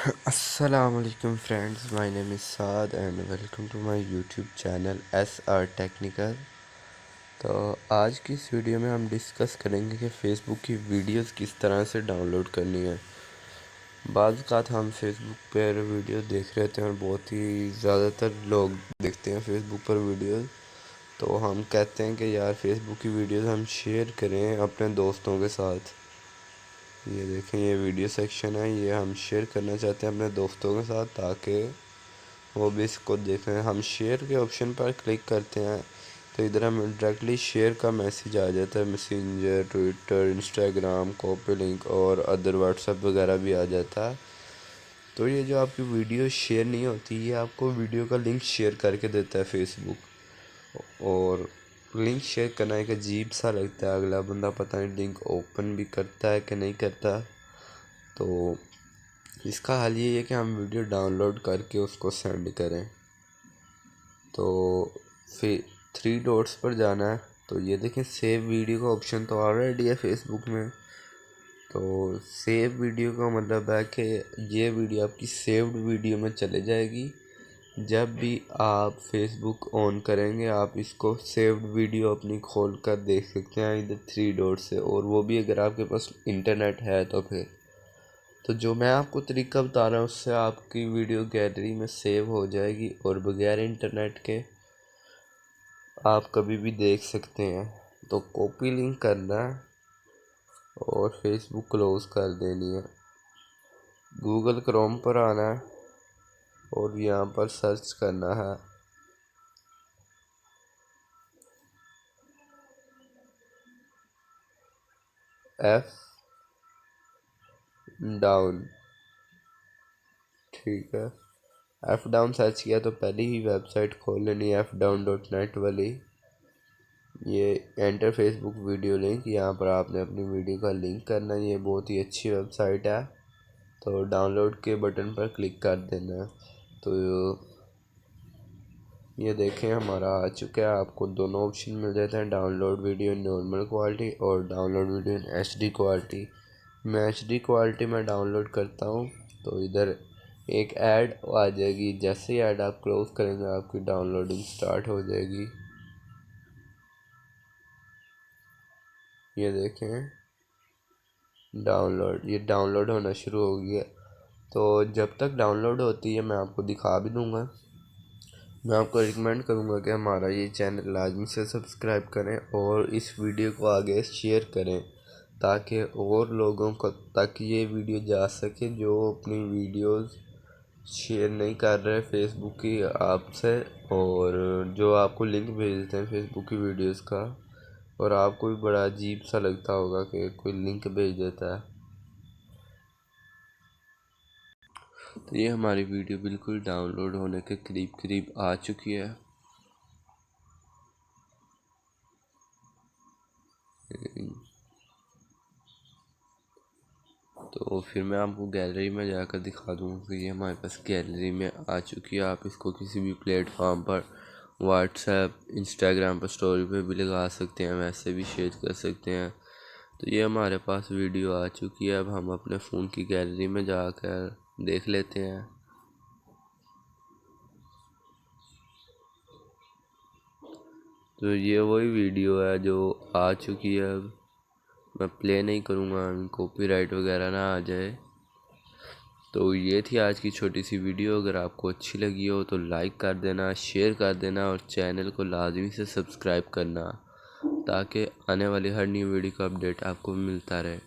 Assalamualaikum friends, my name is Saad and welcome to my YouTube channel SR Technical। तो आज की इस video में हम डिस्कस करेंगे कि फ़ेसबुक की वीडियोस किस तरह से डाउनलोड करनी है। बाज़ का हम फेसबुक पर वीडियो देख रहे थे और बहुत ही ज़्यादातर लोग देखते हैं फेसबुक पर वीडियोस, तो हम कहते हैं कि यार फेसबुक की वीडियोस हम शेयर करें अपने दोस्तों के साथ। ये देखें, ये वीडियो सेक्शन है, ये हम शेयर करना चाहते हैं अपने दोस्तों के साथ ताकि वो भी इसको देखें। हम शेयर के ऑप्शन पर क्लिक करते हैं तो इधर हमें डायरेक्टली शेयर का मैसेज आ जाता है। Messenger, Twitter, Instagram, copy link और अदर व्हाट्सएप वगैरह भी आ जाता है। तो ये जो आपकी वीडियो शेयर नहीं होती, ये आपको वीडियो का लिंक शेयर करके देता है फेसबुक। और लिंक शेयर करना एक अजीब सा लगता है, अगला बंदा पता नहीं लिंक ओपन भी करता है कि नहीं करता। तो इसका हल ये है कि हम वीडियो डाउनलोड करके उसको सेंड करें। तो फिर 3 डॉट्स पर जाना है, तो ये देखें सेव वीडियो का ऑप्शन तो ऑलरेडी है फेसबुक में। तो सेव वीडियो का मतलब है कि ये वीडियो आपकी सेव्ड वीडियो में चले जाएगी। जब भी आप फेसबुक ऑन करेंगे आप इसको सेव्ड वीडियो अपनी खोल कर देख सकते हैं इधर 3 डॉट से, और वो भी अगर आपके पास इंटरनेट है तो फिर। तो जो मैं आपको तरीका बता रहा हूँ उससे आपकी वीडियो गैलरी में सेव हो जाएगी और बगैर इंटरनेट के आप कभी भी देख सकते हैं। तो कॉपी लिंक करना है और फेसबुक क्लोज कर देनी है। गूगल क्रोम पर आना है और यहाँ पर सर्च करना है एफ डाउन। ठीक है, एफ डाउन सर्च किया तो पहली ही वेबसाइट खोल लेनी है fdown.net वाली। ये एंटर फेसबुक वीडियो लिंक, यहाँ पर आपने अपनी वीडियो का लिंक करना है। ये बहुत ही अच्छी वेबसाइट है, तो डाउनलोड के बटन पर क्लिक कर देना है। तो ये देखें हमारा आ चुका है। आपको दोनों ऑप्शन मिल जाते हैं, download video in normal quality और download video in HD quality. मैं एचडी क्वालिटी में डाउनलोड करता हूँ। तो इधर एक ऐड आ जाएगी, जैसे ही ऐड आप क्लोज करेंगे आपकी डाउनलोडिंग स्टार्ट हो जाएगी। ये देखें ये डाउनलोड होना शुरू हो गया। तो जब तक डाउनलोड होती है मैं आपको दिखा भी दूंगा। मैं आपको रिकमेंड करूंगा कि हमारा ये चैनल लाजमी से सब्सक्राइब करें और इस वीडियो को आगे शेयर करें ताकि और लोगों को तक ये वीडियो जा सके जो अपनी वीडियोस शेयर नहीं कर रहे फेसबुक की आपसे, और जो आपको लिंक भेज देते हैं फेसबुक की वीडियोस का, और आपको भी बड़ा अजीब सा लगता होगा कि कोई लिंक भेज देता है। तो ये हमारी वीडियो बिल्कुल डाउनलोड होने के करीब करीब आ चुकी है। तो फिर मैं आपको गैलरी में जाकर दिखा दूँगा कि ये हमारे पास गैलरी में आ चुकी है। आप इसको किसी भी प्लेटफॉर्म पर व्हाट्सएप, इंस्टाग्राम पर स्टोरी पे भी लगा सकते हैं, वैसे भी शेयर कर सकते हैं। तो ये हमारे पास वीडियो आ चुकी है। अब हम अपने फ़ोन की गैलरी में जाकर देख लेते हैं। तो ये वही वीडियो है जो आ चुकी है। अब मैं प्ले नहीं करूँगा, कॉपीराइट वगैरह ना आ जाए। तो ये थी आज की छोटी सी वीडियो। अगर आपको अच्छी लगी हो तो लाइक कर देना, शेयर कर देना और चैनल को लाजमी से सब्सक्राइब करना ताकि आने वाली हर न्यू वीडियो का अपडेट आपको मिलता रहे।